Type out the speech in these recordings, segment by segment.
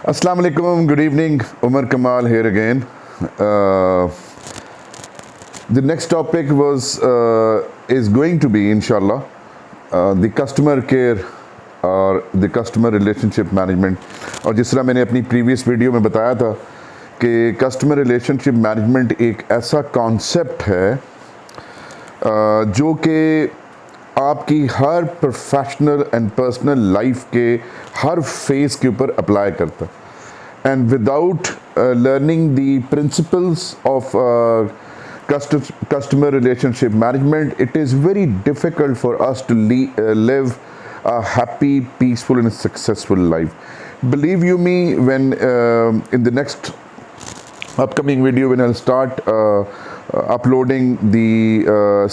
Assalamu alaikum, good evening. Umar Kamal here again. The next topic is going to be, inshallah, the customer care और the customer relationship management. और जिस तरह मैंने अपनी previous video में बताया था कि customer relationship management एक ऐसा concept है जो कि आपकी हर प्रोफेशनल एंड पर्सनल लाइफ के हर फेज़ के ऊपर अप्लाई करता है and without learning the principles of customer relationship management, it is very difficult for us to live a happy, peaceful and successful life. Believe you me, when in the next upcoming video when I'll start uploading the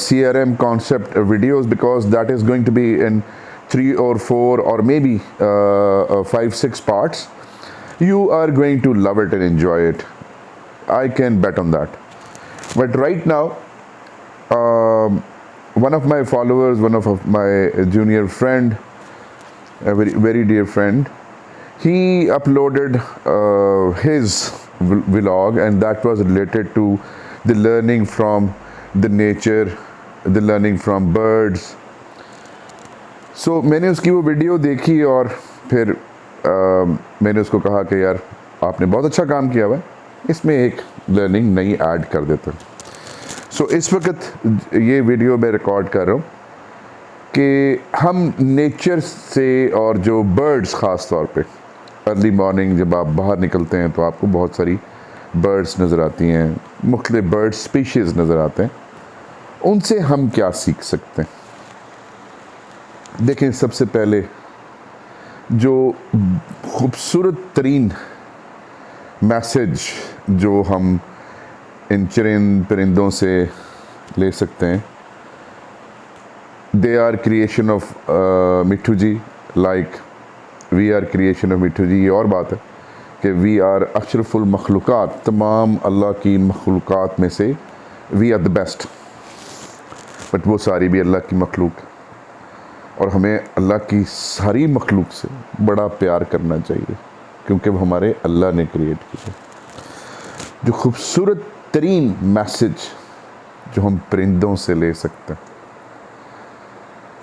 CRM concept videos, because that is going to be in 3 or 4 or maybe 5-6 parts, you are going to love it and enjoy it. I can bet on that. But right now, one of my followers, one of my junior friend, a very, very dear friend, he uploaded his vlog, and that was related to the learning from the nature, the learning from birds. So मैंने उसकी वो video देखी और फिर मैंने उसको कहा कि यार आपने बहुत अच्छा काम किया हुआ है, इसमें एक लर्निंग नई ऐड कर देते हैं. सो इस वक्त ये वीडियो मैं रिकॉर्ड कर रहा हूँ कि हम नेचर से और जो बर्ड्स ख़ास तौर पे अर्ली मॉर्निंग जब आप बाहर निकलते हैं तो आपको बहुत सारी बर्ड्स नज़र आती हैं, मुख्तलिफ बर्ड स्पीशीज़ नज़र आते हैं. उनसे हम क्या सीख सकते हैं? देखें, सबसे पहले जो खूबसूरत तरीन मैसेज जो हम इन परिंदों से ले सकते हैं, they are creation of Mitthu ji, like we are creation of Mitthu ji. ये और बात है कि वी आर अशरफुल मखलूक़ात, तमाम अल्लाह की मखलूक़ात में से we are the best. But वो सारी भी अल्लाह की मखलूक, और हमें अल्लाह की सारी मखलूक से बड़ा प्यार करना चाहिए क्योंकि वो हमारे अल्लाह ने क्रिएट किए. जो खूबसूरत तरीन मैसेज जो हम परिंदों से ले सकते हैं,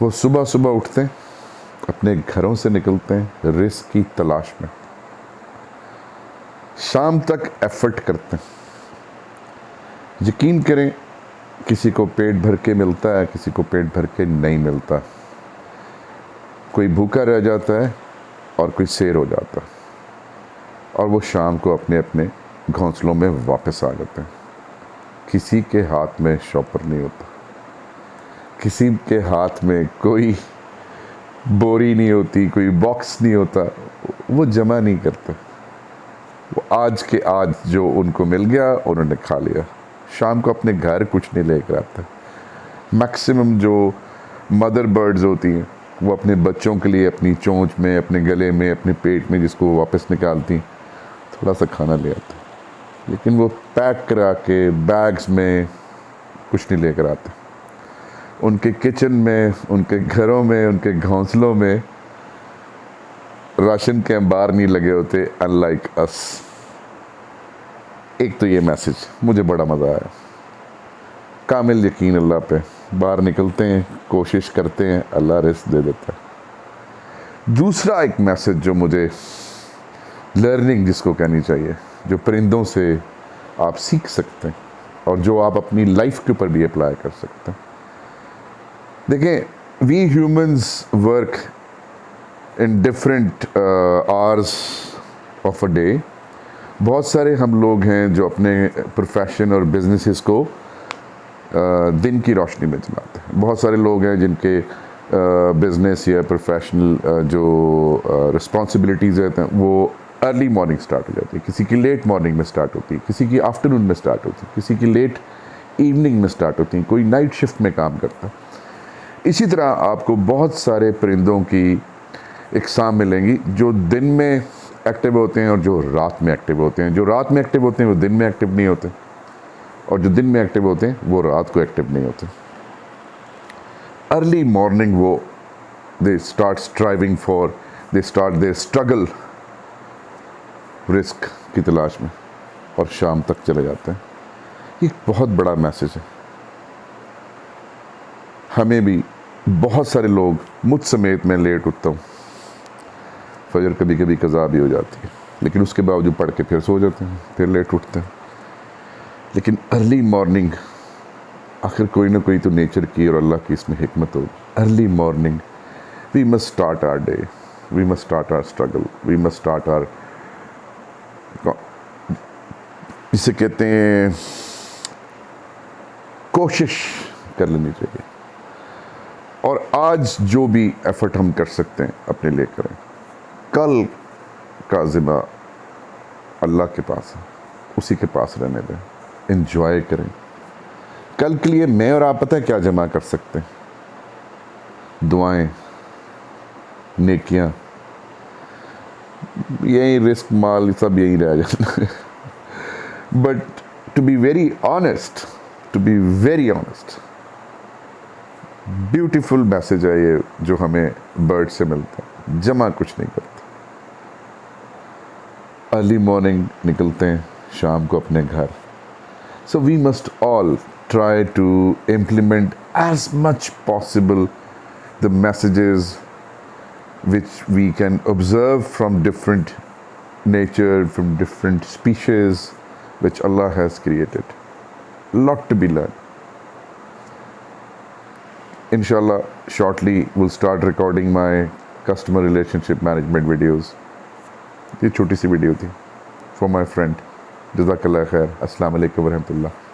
वो सुबह सुबह उठते हैं, अपने घरों से निकलते हैं रिस्क की तलाश में, शाम तक एफर्ट करते हैं. यकीन करें, किसी को पेट भर के मिलता है, किसी को पेट भर के नहीं मिलता. कोई भूखा रह जाता है और कोई सैर हो जाता है, और वो शाम को अपने अपने घोंसलों में वापस आ जाते हैं. किसी के हाथ में शॉपर नहीं होता, किसी के हाथ में कोई बोरी नहीं होती, कोई बॉक्स नहीं होता, वो जमा नहीं करते. वो आज के आज जो उनको मिल गया उन्होंने खा लिया. शाम को अपने घर कुछ नहीं लेकर आते. मैक्सिमम जो मदर बर्ड्स होती हैं वो अपने बच्चों के लिए अपनी चोंच में, अपने गले में, अपने पेट में जिसको वापस निकालती, थोड़ा सा खाना ले आते, लेकिन वो पैक करा के बैग्स में कुछ नहीं लेकर आते. उनके किचन में, उनके घरों में, उनके घोंसलों में राशन के अंबार नहीं लगे होते, अनलाइक अस. एक तो ये मैसेज मुझे बड़ा मज़ा आया. कामिल यकीन अल्लाह पे, बाहर निकलते हैं, कोशिश करते हैं, अल्लाह रिस्क दे देता है. दूसरा एक मैसेज जो मुझे लर्निंग जिसको कहनी चाहिए, जो परिंदों से आप सीख सकते हैं और जो आप अपनी लाइफ के ऊपर भी अप्लाई कर सकते हैं. देखें, we humans work in different hours of a day. बहुत सारे हम लोग हैं जो अपने प्रोफेशन और बिजनेसेस को दिन की रोशनी में चलाते हैं. बहुत सारे लोग हैं जिनके बिजनेस या प्रोफेशनल जो रिस्पॉन्सिबिलिटीज़ रहते हैं वो अर्ली मॉर्निंग स्टार्ट हो जाती है, किसी की लेट मॉर्निंग में स्टार्ट होती है, किसी की आफ्टरनून में स्टार्ट होती है, किसी की लेट इवनिंग में स्टार्ट होती है, कोई नाइट शिफ्ट में काम करता है. इसी तरह आपको बहुत सारे परिंदों की इकसाम मिलेंगी जो दिन में एक्टिव होते हैं और जो रात में एक्टिव होते हैं. जो रात में एक्टिव होते हैं वो दिन में एक्टिव नहीं होते, और जो दिन में एक्टिव होते हैं वो रात को एक्टिव नहीं होते. अर्ली मॉर्निंग वो they start striving for, they start their struggle risk की तलाश में और शाम तक चले जाते हैं। ये एक बहुत बड़ा मैसेज है। हमें भी बहुत सारे लोग, मुझ समेत, मैं लेट उठता हूँ, फजर कभी कभी कज़ा भी हो जाती है, लेकिन उसके बावजूद पढ़ के फिर सो जाते हैं, फिर लेट उठते हैं। लेकिन अर्ली मॉर्निंग, आखिर कोई ना कोई तो नेचर की और अल्लाह की इसमें हिकमत हो। Early morning we must start our day, we must start our struggle, we must start our, इसे कहते हैं, कोशिश कर लेनी चाहिए। और आज जो भी एफर्ट हम कर सकते हैं अपने लिए करें। कल का ज़िम्मा अल्लाह के पास है, उसी के पास रहने दें, एंजॉय करें। कल के लिए मैं और आप पता है क्या जमा कर सकते हैं? दुआएं, नेकियां, यही रिस्क माल सब यही रह जाता है। But to be very honest, to be very honest, beautiful message है ये जो हमें बर्ड से मिलता है। जमा कुछ नहीं करता। अर्ली मॉर्निंग निकलते हैं, शाम को अपने घर। So we must all try to implement as much possible the messages which we can observe from different nature, from different species which Allah has created. Lot to be learned. Inshallah, shortly we'll start recording my customer relationship management videos. ये छोटी सी video थी for my friend. जज़ाकल्लाह खैर। अस्सलाम वालेकुम व रहमतुल्लाह।